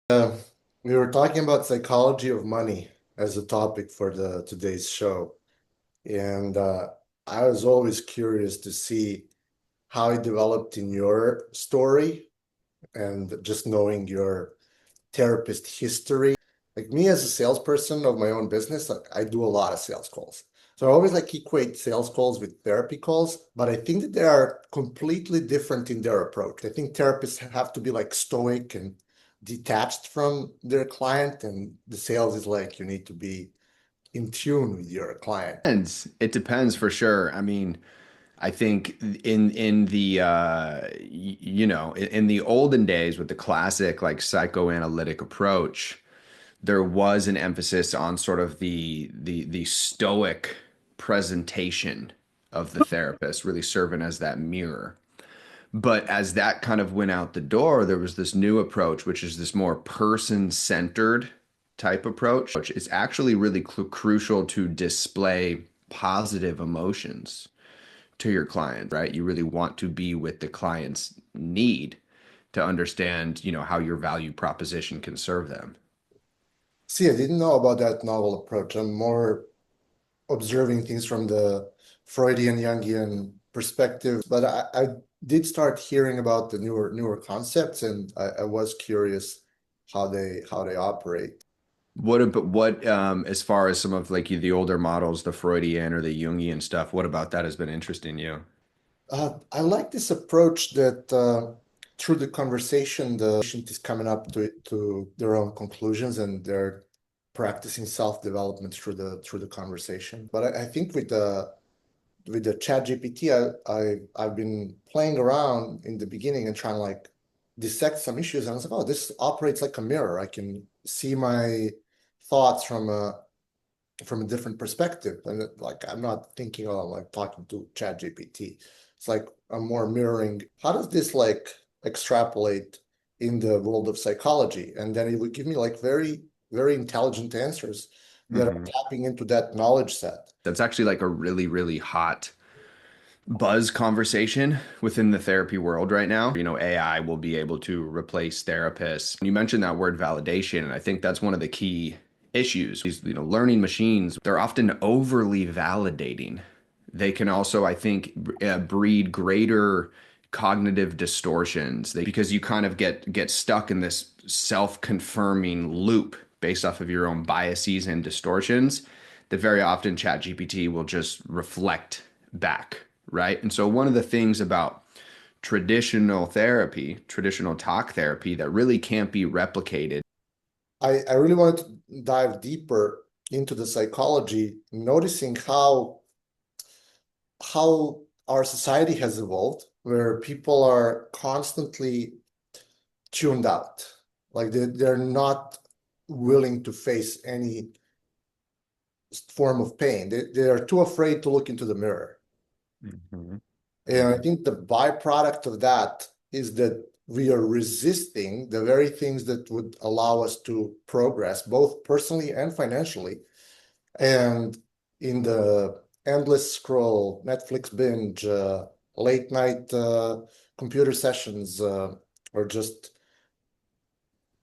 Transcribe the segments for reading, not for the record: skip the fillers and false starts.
Uh, we were talking about psychology of money as a topic for the today's show, and I was always curious to see how it developed in your story, and just knowing your therapist history. Like me as a salesperson of my own business, I do a lot of sales calls. So I always like equate sales calls with therapy calls, but I think that they are completely different in their approach. I think therapists have to be like stoic and detached from their client, and the sales is like you need to be in tune with your client. It depends for sure. I mean, I think in the in the olden days with the classic like psychoanalytic approach, there was an emphasis on sort of the stoic presentation of the therapist, really serving as that mirror. But as that kind of went out the door, there was this new approach, which is this more person-centered type approach. It's actually really crucial to display positive emotions to your client, right? You really want to be with the client's need to understand, how your value proposition can serve them. See, I didn't know about that novel approach. I'm more observing things from the Freudian Jungian perspective, but I did start hearing about the newer concepts, and I was curious how they operate. As far as some of like the older models, the Freudian or the Jungian stuff, what about that has been interesting you? I like this approach that through the conversation, the patient is coming up to their own conclusions, and they're practicing self-development through the conversation. But I think with the chat GPT, I've been playing around in the beginning and trying to like dissect some issues. And I was like, oh, this operates like a mirror. I can see my thoughts from a different perspective. And like I'm not thinking, oh, I'm like talking to chat GPT. It's like I'm more mirroring. How does this like extrapolate in the world of psychology? And then it would give me like very, very intelligent answers that are Mhm. tapping into that knowledge set. That's actually like a really, really hot buzz conversation within the therapy world right now. AI will be able to replace therapists. You mentioned that word validation, and I think that's one of the key issues. Learning machines, they're often overly validating. They can also, I think, breed greater cognitive distortions because you kind of get stuck in this self-confirming loop based off of your own biases and distortions that very often ChatGPT will just reflect back, right? And so one of the things about traditional therapy, traditional talk therapy that really can't be replicated. I really wanted to dive deeper into the psychology, noticing how our society has evolved, where people are constantly tuned out. Like they're not willing to face any form of pain. They are too afraid to look into the mirror. Mhm. And I think the byproduct of that is that we are resisting the very things that would allow us to progress, both personally and financially. And in the endless scroll, Netflix binge, late night computer sessions, or just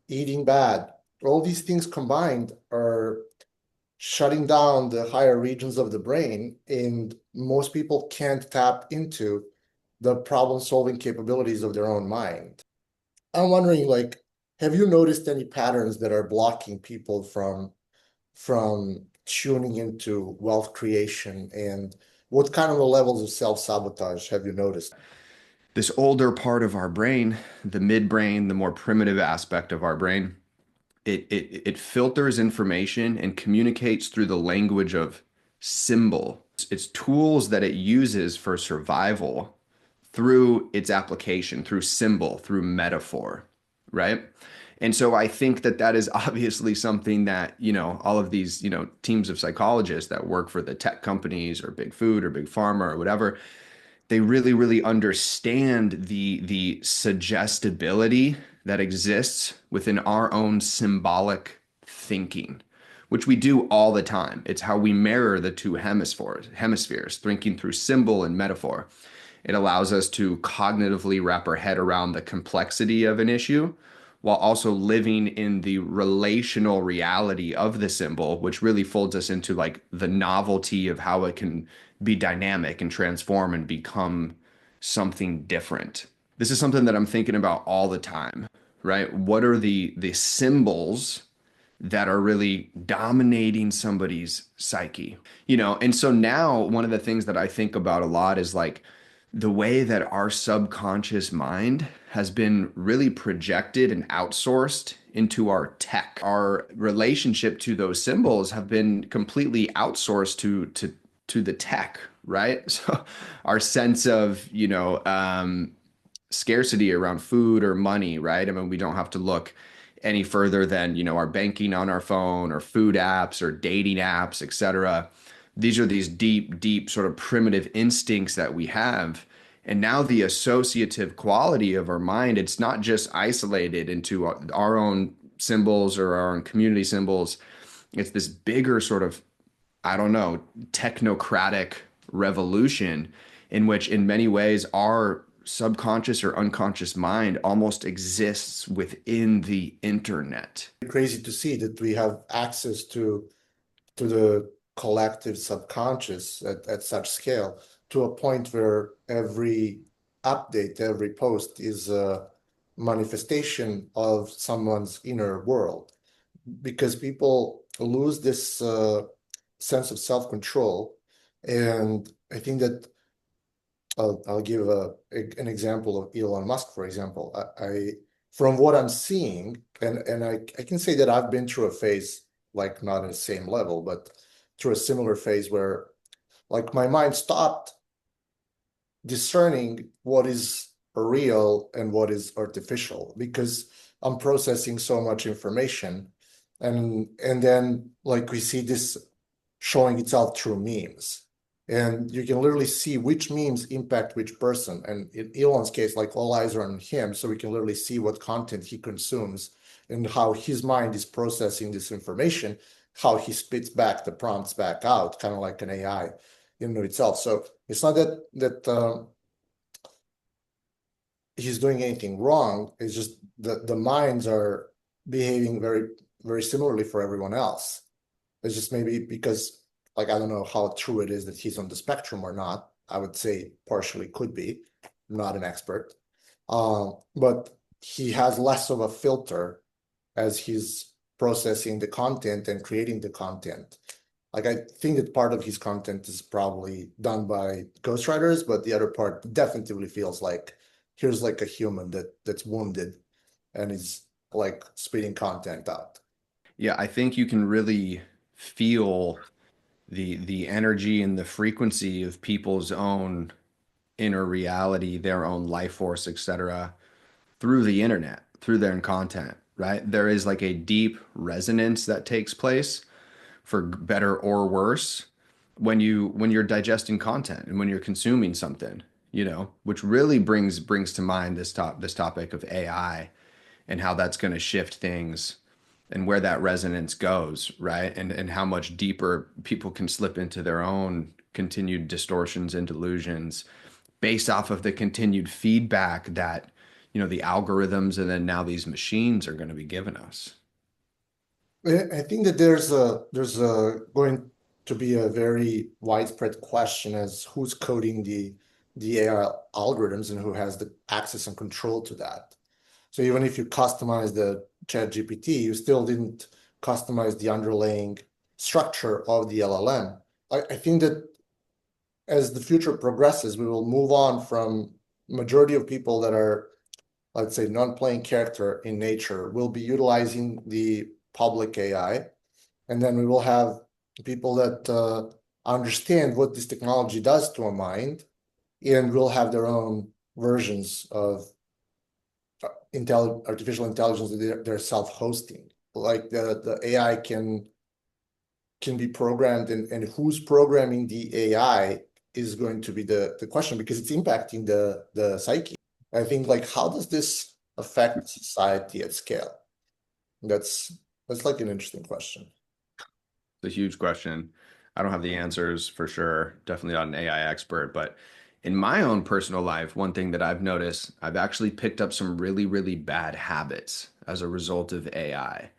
eating bad, all these things combined are shutting down the higher regions of the brain, and most people can't tap into the problem-solving capabilities of their own mind. I'm wondering, like, have you noticed any patterns that are blocking people from tuning into wealth creation, and what kind of levels of self-sabotage have you noticed? This older part of our brain, the midbrain, the more primitive aspect of our brain, it filters information and communicates through the language of symbol. It's tools that it uses for survival through its application, through symbol, through metaphor, right? And so I think that that is obviously something that, all of these, teams of psychologists that work for the tech companies or big food or big pharma or whatever, they really, really understand the suggestibility that exists within our own symbolic thinking, which we do all the time. It's how we mirror the two hemispheres, thinking through symbol and metaphor. It allows us to cognitively wrap our head around the complexity of an issue while also living in the relational reality of the symbol, which really folds us into like the novelty of how it can be dynamic and transform and become something different. This is something that I'm thinking about all the time, right? What are the symbols that are really dominating somebody's psyche? And so now one of the things that I think about a lot is like the way that our subconscious mind has been really projected and outsourced into our tech. Our relationship to those symbols have been completely outsourced to the tech, right? So our sense of, scarcity around food or money, right? I mean, we don't have to look any further than, our banking on our phone or food apps or dating apps, etc. These are these deep, deep sort of primitive instincts that we have. And now the associative quality of our mind, it's not just isolated into our own symbols or our own community symbols. It's this bigger sort of, I don't know, technocratic revolution in which, in many ways, our subconscious or unconscious mind almost exists within the internet. Crazy to see that we have access to the collective subconscious at such scale, to a point where every update, every post is a manifestation of someone's inner world, because people lose this sense of self-control. And I think that I'll give an example of Elon Musk, for example. From what I'm seeing, and I can say that I've been through a phase, like not in the same level, but through a similar phase where like my mind stopped discerning what is real and what is artificial, because I'm processing so much information. And then like we see this showing itself through memes. And you can literally see which memes impact which person. And in Elon's case, like all eyes are on him, so we can literally see what content he consumes and how his mind is processing this information, how he spits back the prompts back out, kind of like an AI in and of itself. So it's not that he's doing anything wrong. It's just the minds are behaving very, very similarly for everyone else. It's just maybe because, like, I don't know how true it is that he's on the spectrum or not. I would say partially could be. I'm not an expert. But he has less of a filter as he's processing the content and creating the content. Like, I think that part of his content is probably done by ghostwriters, but the other part definitely feels like here's like a human that's wounded and is like spitting content out. Yeah, I think you can really feel the energy and the frequency of people's own inner reality, their own life force, etc., through the internet, through their content, right? There is like a deep resonance that takes place for better or worse when you're digesting content and when you're consuming something, which really brings to mind this topic of AI and how that's going to shift things and where that resonance goes, right? And how much deeper people can slip into their own continued distortions and delusions based off of the continued feedback that, the algorithms and then now these machines are going to be giving us. I think that there's going to be a very widespread question as who's coding the AI algorithms and who has the access and control to that. So even if you customize the chat GPT, you still didn't customize the underlying structure of the LLM. I think that as the future progresses, we will move on from majority of people that are, let's say, non-playing character in nature will be utilizing the public AI. And then we will have people that understand what this technology does to a mind and will have their own versions of artificial intelligence that they're self-hosting. Like the AI can be programmed, and who's programming the AI is going to be the question, because it's impacting the psyche. I think, like, how does this affect society at scale? That's that's like an interesting question. It's a huge question. I don't have the answers for sure. Definitely not an AI expert, but In my own personal life, one thing that I've noticed, I've actually picked up some really, really bad habits as a result of AI,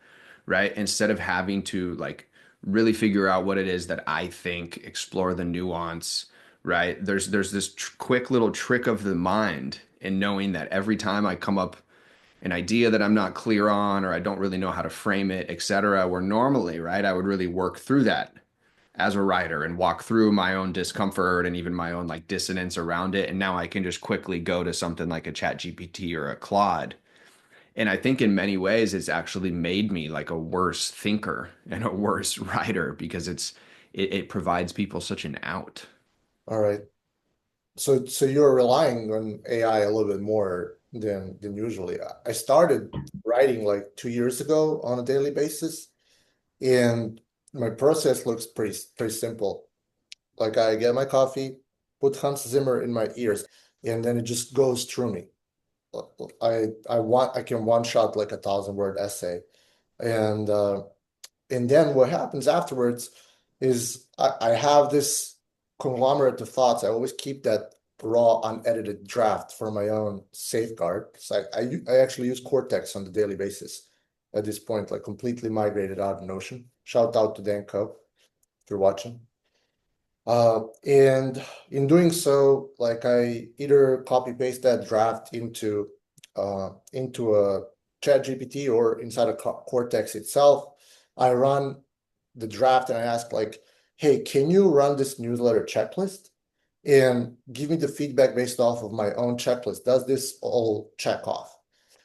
right? Instead of having to like really figure out what it is that I think, explore the nuance, right? There's this quick little trick of the mind in knowing that every time I come up an idea that I'm not clear on or I don't really know how to frame it, etc., where normally, right, I would really work through that as a writer and walk through my own discomfort and even my own like dissonance around it. And now I can just quickly go to something like a chat GPT or a Claude. And I think in many ways it's actually made me like a worse thinker and a worse writer because it provides people such an out. All right. So you're relying on AI a little bit more than usually. I started writing like 2 years ago on a daily basis, and my process looks pretty simple. Like I get my coffee, put Hans Zimmer in my ears, and then it just goes through me. I can one shot like 1,000 word essay, and then what happens afterwards is I have this conglomerate of thoughts. I always keep that raw, unedited draft for my own safeguard. So I actually use Cortex on the daily basis at this point, like completely migrated out of Notion. Shout out to Dan Coe if you're watching. And in doing so, like I either copy paste that draft into a chat GPT or inside a Cortex itself. I run the draft and I ask like, hey, can you run this newsletter checklist and give me the feedback based off of my own checklist? Does this all check off?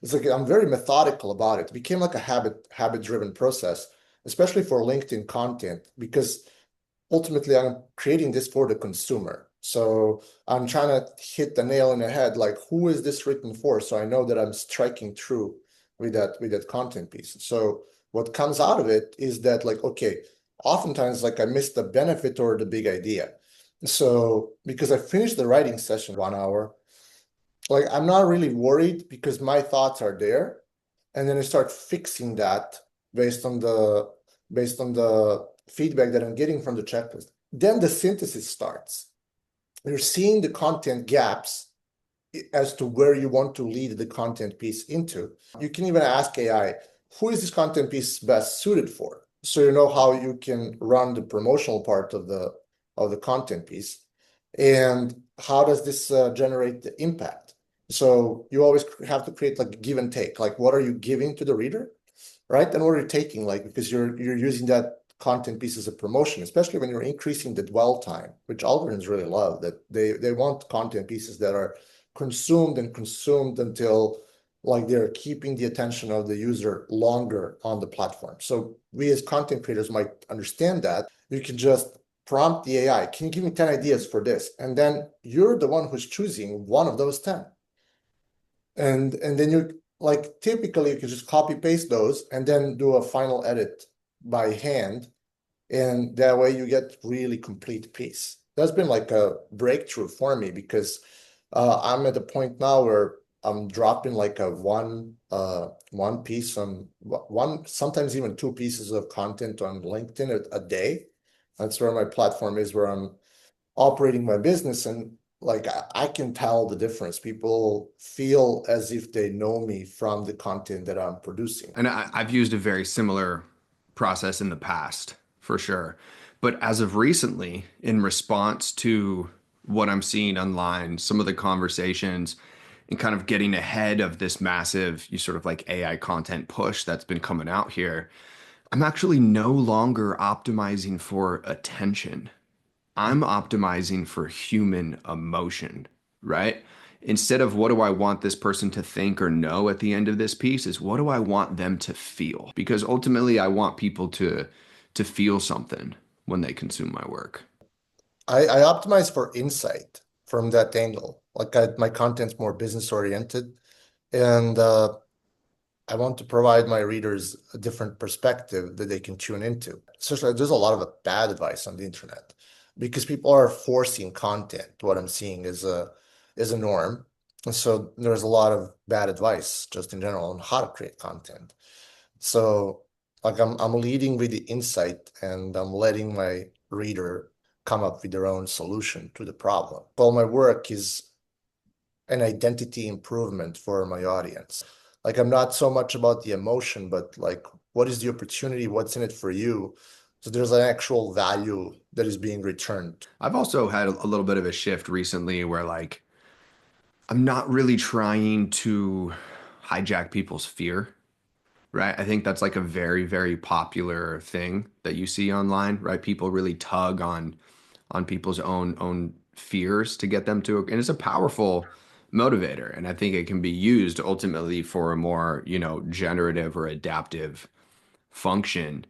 It's like I'm very methodical about it. It became like a habit-driven process, especially for LinkedIn content, because ultimately I'm creating this for the consumer. So I'm trying to hit the nail in the head, like who is this written for? So I know that I'm striking true with that content piece. So what comes out of it is that like, okay, oftentimes like I missed the benefit or the big idea. So because I finished the writing session 1 hour, like I'm not really worried because my thoughts are there. And then I start fixing that based on the feedback that I'm getting from the checklist. Then the synthesis starts. You're seeing the content gaps as to where you want to lead the content piece into. You can even ask AI, who is this content piece best suited for? So you know how you can run the promotional part of the content piece. And how does this generate the impact? So you always have to create like give and take. Like what are you giving to the reader? Right? And what are you taking? Like because you're using that content piece as a promotion, especially when you're increasing the dwell time, which algorithms really love, that they want content pieces that are consumed and consumed until like they're keeping the attention of the user longer on the platform. So we as content creators might understand that. You can just prompt the AI, can you give me 10 ideas for this? And then you're the one who's choosing one of those 10. And then you like typically you can just copy paste those and then do a final edit by hand, and that way you get really complete piece. That's been like a breakthrough for me because I'm at a point now where I'm dropping like a one piece on one, sometimes even two pieces of content on LinkedIn a day. That's where my platform is, where I'm operating my business, and like I can tell the difference. People feel as if they know me from the content that I'm producing. And I've used a very similar process in the past, for sure. But as of recently, in response to what I'm seeing online, some of the conversations, and kind of getting ahead of this massive, you sort of like AI content push that's been coming out here, I'm actually no longer optimizing for attention. I'm optimizing for human emotion, right? Instead of what do I want this person to think or know at the end of this piece is what do I want them to feel? Because ultimately I want people to feel something when they consume my work. I optimize for insight from that angle. Like my content's more business oriented, and I want to provide my readers a different perspective that they can tune into. Especially, there's a lot of bad advice on the internet because people are forcing content. What I'm seeing is a norm. And so there's a lot of bad advice just in general on how to create content. So like I'm leading with the insight and I'm letting my reader come up with their own solution to the problem. All my work is an identity improvement for my audience. Like I'm not so much about the emotion, but like what is the opportunity? What's in it for you? So there's an actual value that is being returned. I've also had a little bit of a shift recently where like I'm not really trying to hijack people's fear, right? I think that's like a very, very popular thing that you see online, right? People really tug on people's own fears to get them to, and it's a powerful motivator. And I think it can be used ultimately for a more, generative or adaptive function.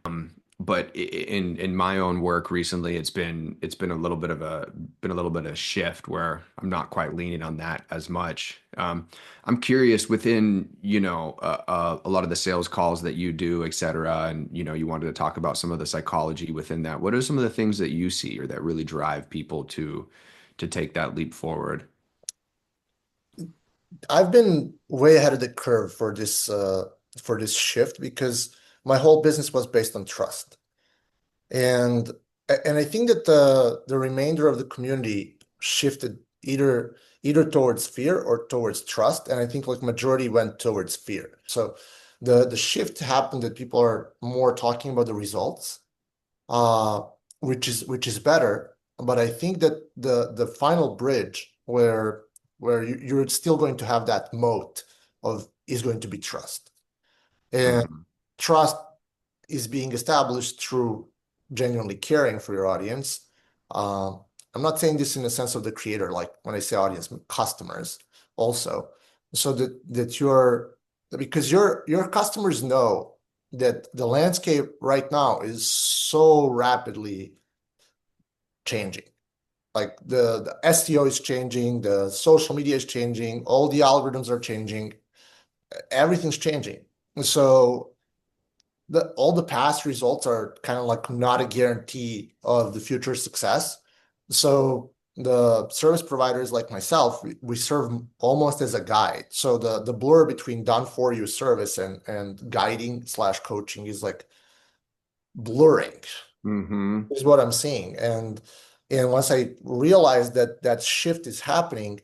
But in my own work recently, it's been a little bit of a shift where I'm not quite leaning on that as much. I'm curious within a lot of the sales calls that you do, et cetera, and you wanted to talk about some of the psychology within that. What are some of the things that you see or that really drive people to take that leap forward? I've been way ahead of the curve for this shift because my whole business was based on trust. And and I think that the remainder of the community shifted either towards fear or towards trust. And I think like majority went towards fear. So the shift happened that people are more talking about the results, uh, which is better. But I think that the final bridge where you're still going to have that moat of is going to be trust. And Mhm. trust is being established through genuinely caring for your audience. Um, I'm not saying this in the sense of the creator, like when I say audience, customers also, so that you're because your customers know that the landscape right now is so rapidly changing. Like the SEO is changing, the social media is changing, all the algorithms are changing, everything's changing. So all the past results are kind of like not a guarantee of the future success. So the service providers like myself, we serve almost as a guide. So the blur between done for you service and guiding slash coaching is like blurring Mhm. is what I'm seeing. And once I realize that that shift is happening,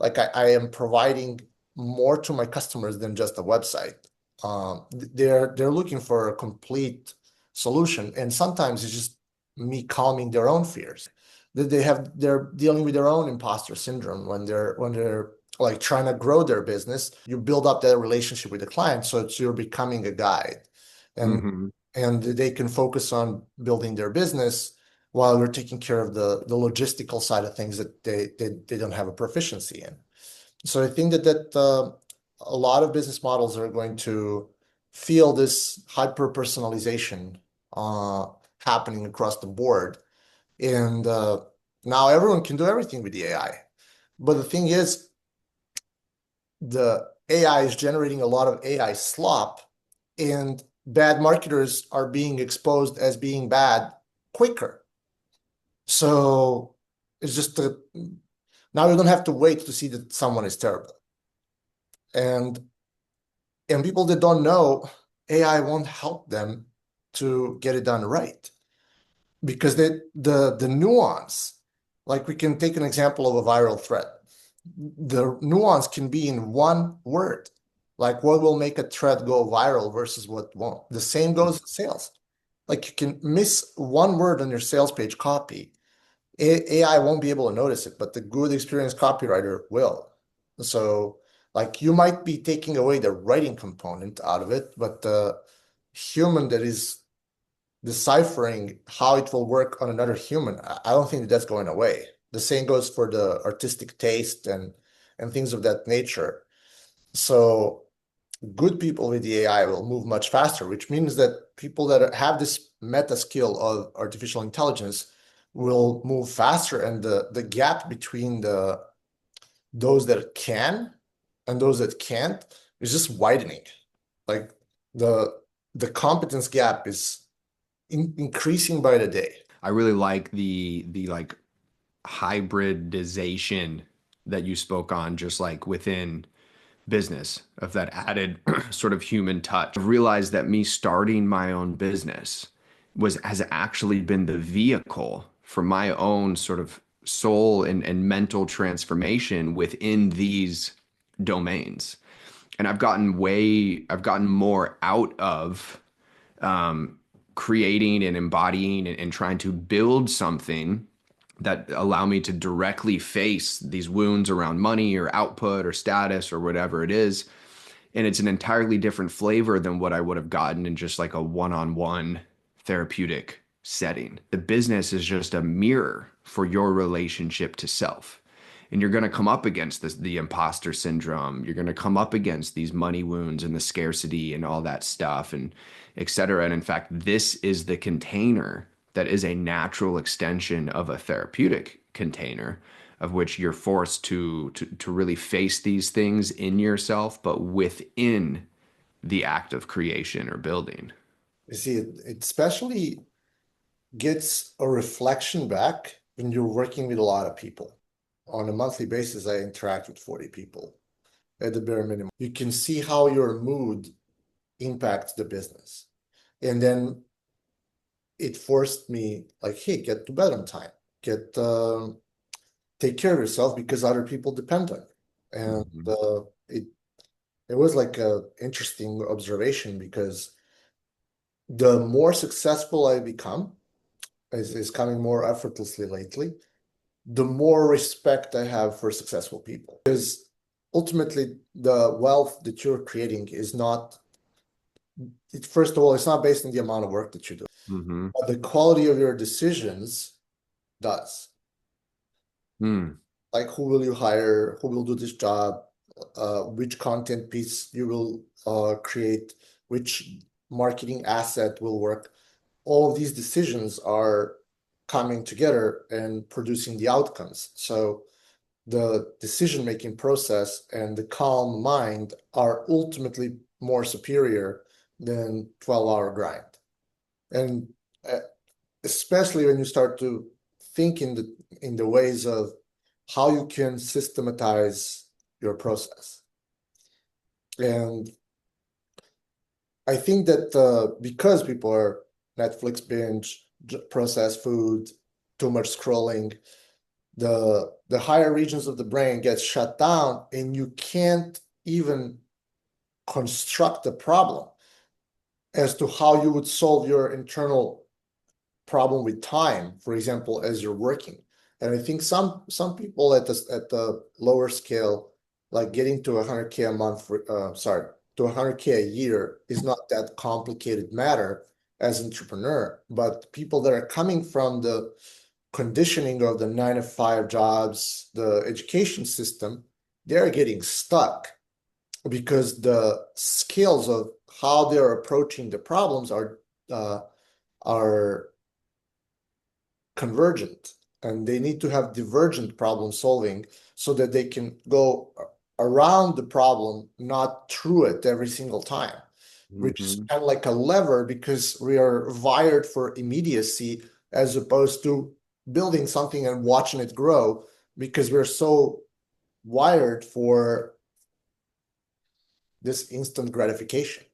like I am providing more to my customers than just a website. They're looking for a complete solution, and sometimes it's just me calming their own fears. That they're dealing with their own imposter syndrome when they're like trying to grow their business. You build up that relationship with the client, so you're becoming a guide, and Mhm. they can focus on building their business while we're taking care of the logistical side of things that they don't have a proficiency in. So I think that a lot of business models are going to feel this hyper personalization uh, happening across the board, and now everyone can do everything with the AI. But the thing is, the AI is generating a lot of AI slop, and bad marketers are being exposed as being bad quicker. So it's just now you don't have to wait to see that someone is terrible. And people that don't know, AI won't help them to get it done right because the nuance, like we can take an example of a viral thread. The nuance can be in one word, like what will make a thread go viral versus what won't. The same goes in sales. Like you can miss one word on your sales page copy. AI won't be able to notice it, but the good experienced copywriter will. So, like you might be taking away the writing component out of it, but the human that is deciphering how it will work on another human, I don't think that that's going away. The same goes for the artistic taste and things of that nature. So good people with the AI will move much faster, which means that people that have this meta skill of artificial intelligence will move faster, and the gap between the those that can and those that can't is just widening. Like the the competence gap is increasing by the day. I really like the like hybridization that you spoke on, just like within business of that added sort of human touch. I've realized that me starting my own business has actually been the vehicle for my own sort of soul and mental transformation within these domains. And I've gotten more out of um, creating and embodying and trying to build something that allow me to directly face these wounds around money or output or status or whatever it is. And it's an entirely different flavor than what I would have gotten in just like a one-on-one therapeutic setting. The business is just a mirror for your relationship to self. And you're going to come up against the imposter syndrome. You're going to come up against these money wounds and the scarcity and all that stuff and et cetera. And in fact, this is the container that is a natural extension of a therapeutic container of which you're forced to really face these things in yourself, but within the act of creation or building. You see, it especially gets a reflection back when you're working with a lot of people. On a monthly basis, I interact with 40 people at the bare minimum. You can see how your mood impacts the business. And then it forced me like, hey, get to bed on time, get take care of yourself because other people depend on you. And Mhm. it was like a interesting observation because the more successful I become, is coming more effortlessly lately, the more respect I have for successful people. Because ultimately, the wealth that you're creating is not, first of all, it's not based on the amount of work that you do, Mhm. but the quality of your decisions does. Mm. Like who will you hire, who will do this job, which content piece you will create, which marketing asset will work. All of these decisions are coming together and producing the outcomes. So the decision-making process and the calm mind are ultimately more superior than 12-hour grind. And uh, especially when you start to think in the ways of how you can systematize your process. And I think that because people are Netflix binge, processed food, too much scrolling, the higher regions of the brain get shut down, and you can't even construct a problem as to how you would solve your internal problem with time, for example, as you're working. And I think some people at the lower scale, like getting to 100K a month for sorry, to 100K a year is not that complicated matter as entrepreneur. But people that are coming from the conditioning of the 9 to 5 jobs, the education system, they're getting stuck because the skills of how they're approaching the problems uh, are convergent, and they need to have divergent problem solving so that they can go around the problem, not through it every single time, which is Mhm. kind of like a lever because we are wired for immediacy as opposed to building something and watching it grow because we're so wired for this instant gratification.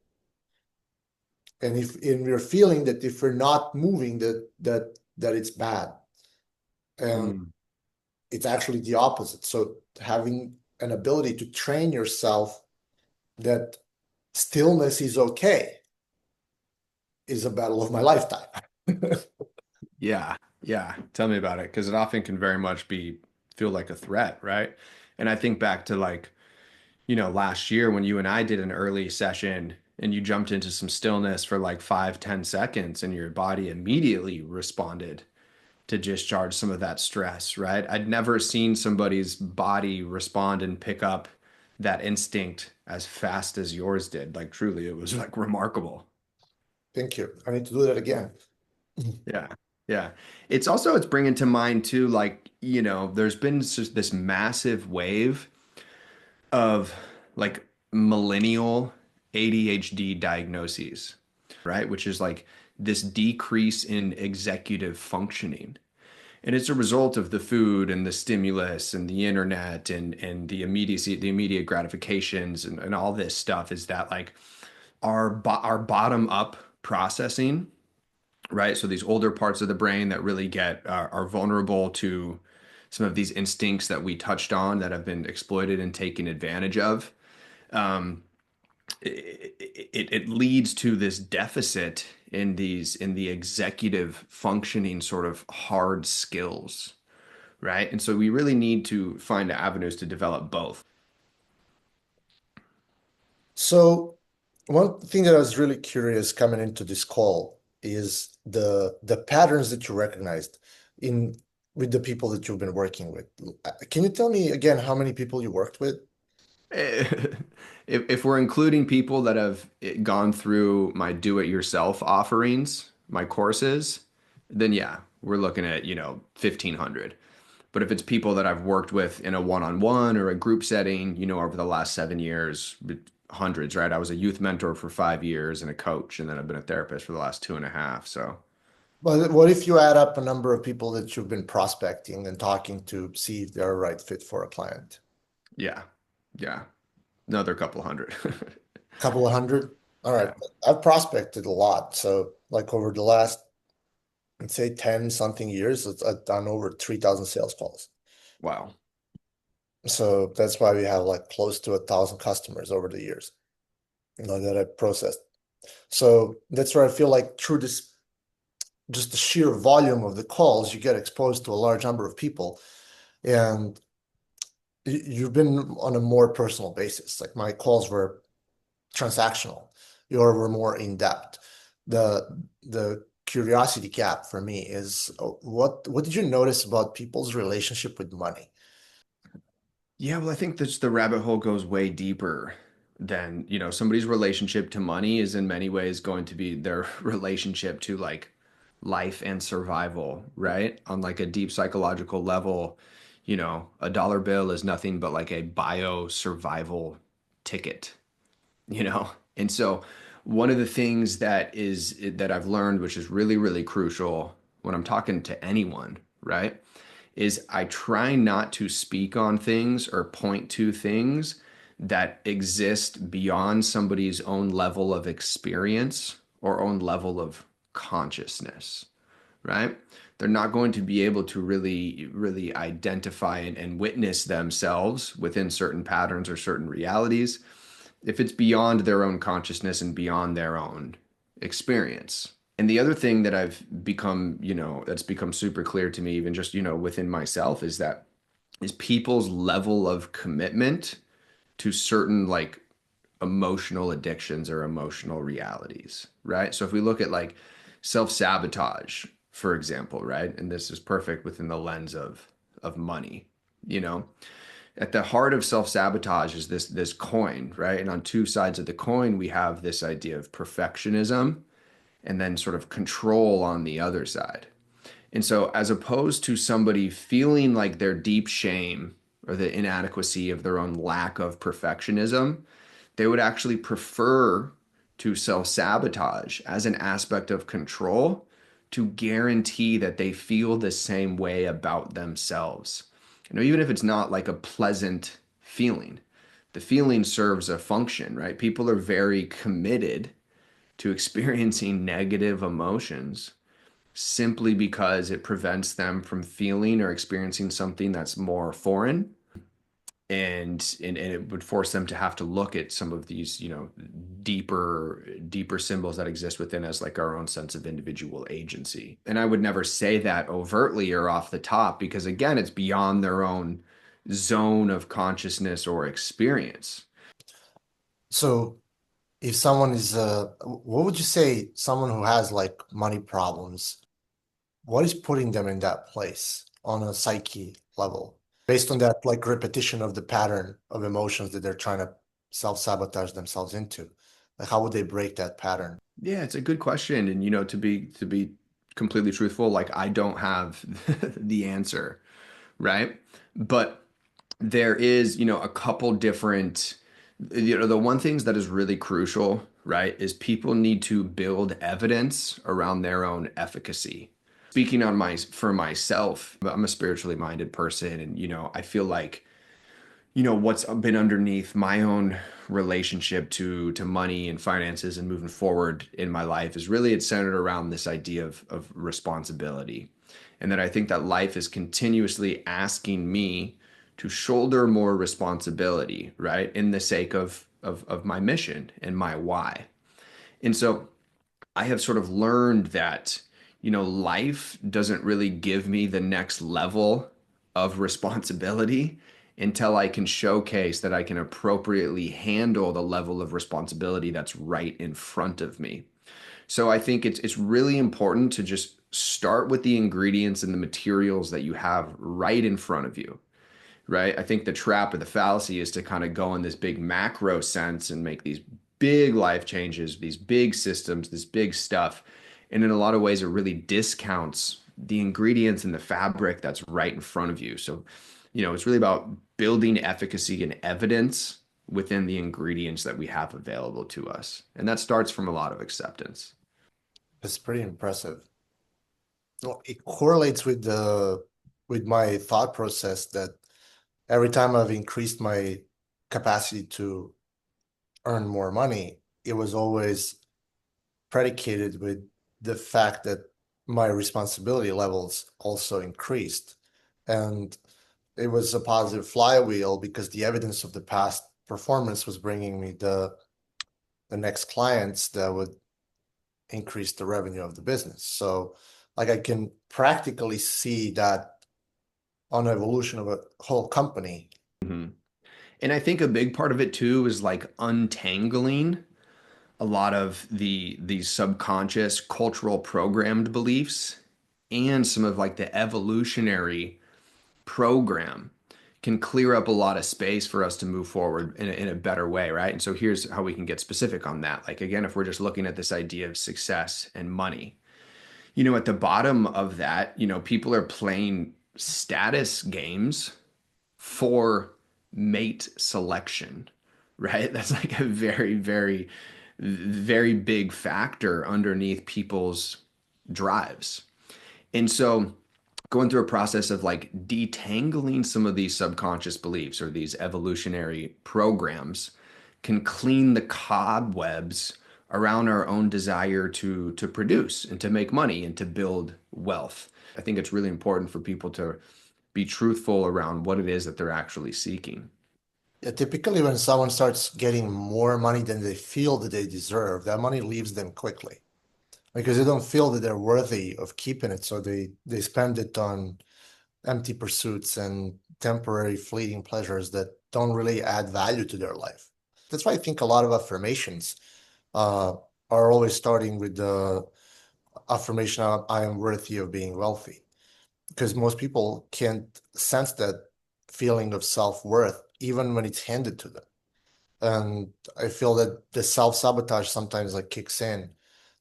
And we're feeling that if we're not moving, that it's bad. And Mm. it's actually the opposite. So having an ability to train yourself that stillness is okay is a battle of my lifetime. Yeah, yeah. Tell me about it, because it often can very much be feel like a threat, right? And I think back to like, last year when you and I did an early session and you jumped into some stillness for like 5, 10 seconds and your body immediately responded to discharge some of that stress, right? I'd never seen somebody's body respond and pick up that instinct as fast as yours did. Like truly, it was like remarkable. Thank you. I need to do that again. Yeah. Yeah. It's bringing to mind too, like, there's been just this massive wave of like millennial ADHD diagnoses, right? Which is like this decrease in executive functioning. And it's a result of the food and the stimulus and the internet and the immediacy, the immediate gratifications and all this stuff is that like our bottom up processing right? So these older parts of the brain that really get are vulnerable to some of these instincts that we touched on that have been exploited and taken advantage of. Um, it leads to this deficit in the executive functioning sort of hard skills, right? And so we really need to find avenues to develop both. So one thing that I was really curious coming into this call is the patterns that you recognized in with the people that you've been working with. Can you tell me again how many people you worked with? If we're including people that have gone through my do-it-yourself offerings, my courses, then yeah, we're looking at, 1,500. But if it's people that I've worked with in a one-on-one or a group setting, over the last 7 years, hundreds, right? I was a youth mentor for 5 years and a coach, and then I've been a therapist for the last 2.5. So But what if you add up a number of people that you've been prospecting and talking to see if they're a right fit for a client? yeah, yeah, another couple hundred. Couple of hundred? All right. Yeah. I've prospected a lot. So like over the last, let's say 10 something years, I've done over 3,000 sales calls. Wow. So that's why we have like close to 1,000 customers over the years, that I processed. So that's where I feel like through this, just the sheer volume of the calls, you get exposed to a large number of people, and you've been on a more personal basis. Like my calls were transactional, yours were more in depth. The curiosity gap for me is what did you notice about people's relationship with money? Yeah, well, I think this the rabbit hole goes way deeper than, somebody's relationship to money is in many ways going to be their relationship to like life and survival, right? On like a deep psychological level, a dollar bill is nothing but like a bio survival ticket, you know? And so one of the things that I've learned, which is really, really crucial when I'm talking to anyone, right? Is I try not to speak on things or point to things that exist beyond somebody's own level of experience or own level of consciousness, right? They're not going to be able to really, really identify and witness themselves within certain patterns or certain realities if it's beyond their own consciousness and beyond their own experience. And the other thing that I've become, that's become super clear to me, even just, within myself, is people's level of commitment to certain like emotional addictions or emotional realities, right? So if we look at like self-sabotage, for example, right? And this is perfect within the lens of money, you know at the heart of self-sabotage is this coin, right? And on two sides of the coin, we have this idea of perfectionism and then sort of control on the other side. And so, as opposed to somebody feeling like their deep shame or the inadequacy of their own lack of perfectionism, they would actually prefer to self sabotage as an aspect of control to guarantee that they feel the same way about themselves. Even if it's not like a pleasant feeling, the feeling serves a function, right? People are very committed to experiencing negative emotions simply because it prevents them from feeling or experiencing something that's more foreign, and it would force them to have to look at some of these deeper symbols that exist within us, like our own sense of individual agency. And I would never say that overtly or off the top because again it's beyond their own zone of consciousness or experience. So if someone is what would you say someone who has like money problems, what is putting them in that place on a psyche level based on that like repetition of the pattern of emotions that they're trying to self-sabotage themselves into? Like how would they break that pattern? Yeah, it's a good question. And to be completely truthful, like I don't have the answer, right? But there is, a couple different, the one things that is really crucial, right, is people need to build evidence around their own efficacy. Speaking on my for myself, I'm a spiritually minded person, and I feel like what's been underneath my own relationship to money and finances and moving forward in my life is really it's centered around this idea of responsibility. And that I think that life is continuously asking me to shoulder more responsibility, right? In the sake of my mission and my why. And so I have sort of learned that, life doesn't really give me the next level of responsibility until I can showcase that I can appropriately handle the level of responsibility that's right in front of me. So I think it's really important to just start with the ingredients and the materials that you have right in front of you, right? I think the trap or the fallacy is to kind of go in this big macro sense and make these big life changes, these big systems, this big stuff. And in a lot of ways, it really discounts the ingredients and the fabric that's right in front of you. So, it's really about building efficacy and evidence within the ingredients that we have available to us. And that starts from a lot of acceptance. It's pretty impressive. Well, it correlates with my thought process that every time I've increased my capacity to earn more money, it was always predicated with the fact that my responsibility levels also increased. And it was a positive flywheel because the evidence of the past performance was bringing me the next clients that would increase the revenue of the business. So like I can practically see that on evolution of a whole company. Mhm. And I think a big part of it too is like untangling a lot of these subconscious cultural programmed beliefs and some of like the evolutionary program can clear up a lot of space for us to move forward in a better way, right? And so here's how we can get specific on that. Like again, if we're just looking at this idea of success and money, at the bottom of that, people are playing status games for mate selection, right? That's like a very, very, very big factor underneath people's drives. And so going through a process of like detangling some of these subconscious beliefs or these evolutionary programs can clean the cobwebs around our own desire to produce and to make money and to build wealth. I think it's really important for people to be truthful around what it is that they're actually seeking. Yeah, typically when someone starts getting more money than they feel that they deserve, that money leaves them quickly because they don't feel that they're worthy of keeping it. So they spend it on empty pursuits and temporary fleeting pleasures that don't really add value to their life. That's why I think a lot of affirmations uh, are always starting with the affirmation, I am worthy of being wealthy. Because most people can't sense that feeling of self-worth even when it's handed to them. And I feel that the self-sabotage sometimes like kicks in.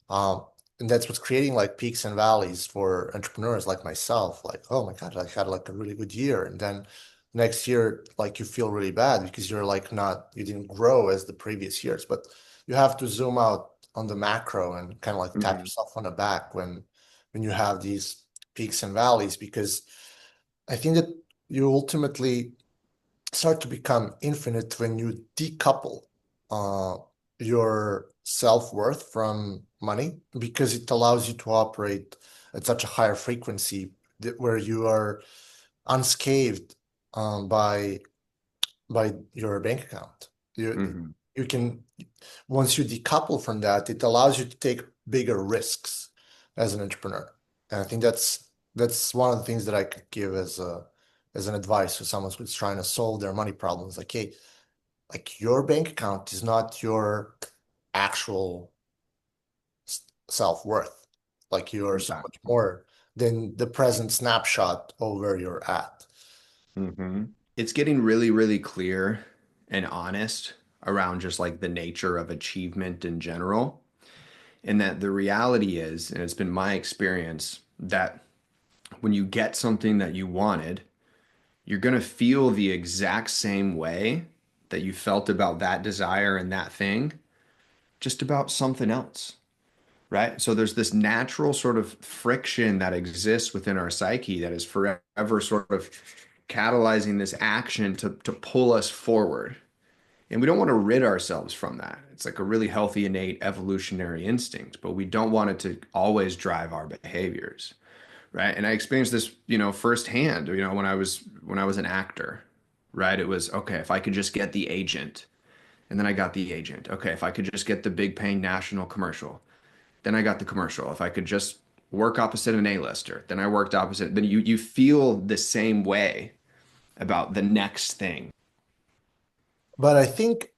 Um, and that's what's creating like peaks and valleys for entrepreneurs like myself. Like, oh my God, I had like a really good year. And then next year, like you feel really bad because you're like you didn't grow as the previous years. But you have to zoom out on the macro and kind of like tap Mhm. yourself on the back when you have these peaks and valleys, because I think that you ultimately start to become infinite when you decouple uh, your self-worth from money, because it allows you to operate at such a higher frequency where you are unscathed by your bank account. Mhm. You can, once you decouple from that, it allows you to take bigger risks as an entrepreneur. And I think that's one of the things that I could give as an advice to someone who's trying to solve their money problems. Like, hey, like your bank account is not your actual self-worth. Like you are so much Exactly. more than the present snapshot of where you're at. It's getting really, really clear and honest around just like the nature of achievement in general. And that the reality is, and it's been my experience, that when you get something that you wanted, you're going to feel the exact same way that you felt about that desire and that thing, just about something else, right? So there's this natural sort of friction that exists within our psyche that is forever sort of catalyzing this action to pull us forward. And we don't want to rid ourselves from that. It's like a really healthy, innate evolutionary instinct, but we don't want it to always drive our behaviors, right? And I experienced this, firsthand, when I was an actor, right? It was okay, if I could just get the agent, and then I got the agent. Okay, if I could just get the big paying national commercial, then I got the commercial. If I could just work opposite an A-lister, then I worked opposite. Then you feel the same way about the next thing. But I think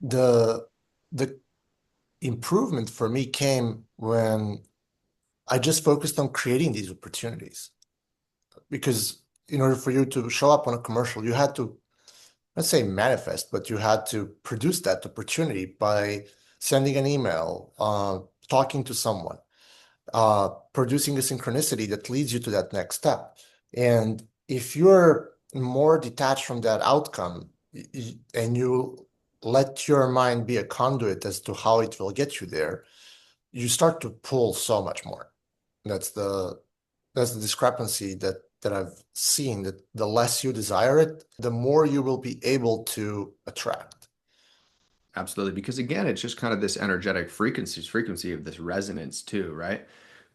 the the improvement for me came when I just focused on creating these opportunities. Because in order for you to show up on a commercial, you had to, let's say, manifest, but you had to produce that opportunity by sending an email, talking to someone, producing a synchronicity that leads you to that next step. And if you're more detached from that outcome and you let your mind be a conduit as to how it will get you there, you start to pull so much more. That's the discrepancy that I've seen, that the less you desire it, the more you will be able to attract. Absolutely. Because again, it's just kind of this energetic frequency of this resonance too, right?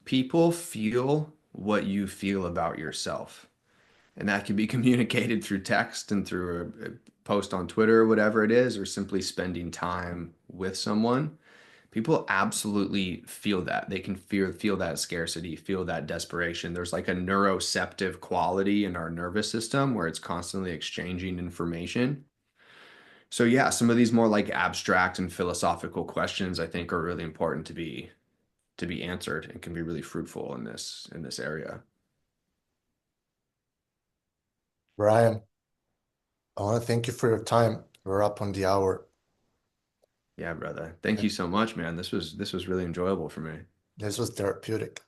People feel what you feel about yourself. And that can be communicated through text and through a post on Twitter or whatever it is, or simply spending time with someone. People absolutely feel that. They can feel that scarcity, feel that desperation. There's like a neuroceptive quality in our nervous system where it's constantly exchanging information. So yeah, some of these more like abstract and philosophical questions I think are really important to be answered and can be really fruitful in this area. Brian, I want to thank you for your time. We're up on the hour. Yeah, brother. Thank you so much, man. This was really enjoyable for me. This was therapeutic.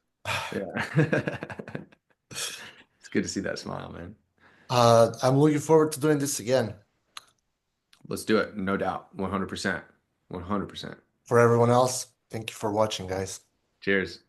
Yeah. It's good to see that smile, man. I'm looking forward to doing this again. Let's do it. No doubt. 100%. 100%. For everyone else, thank you for watching, guys. Cheers.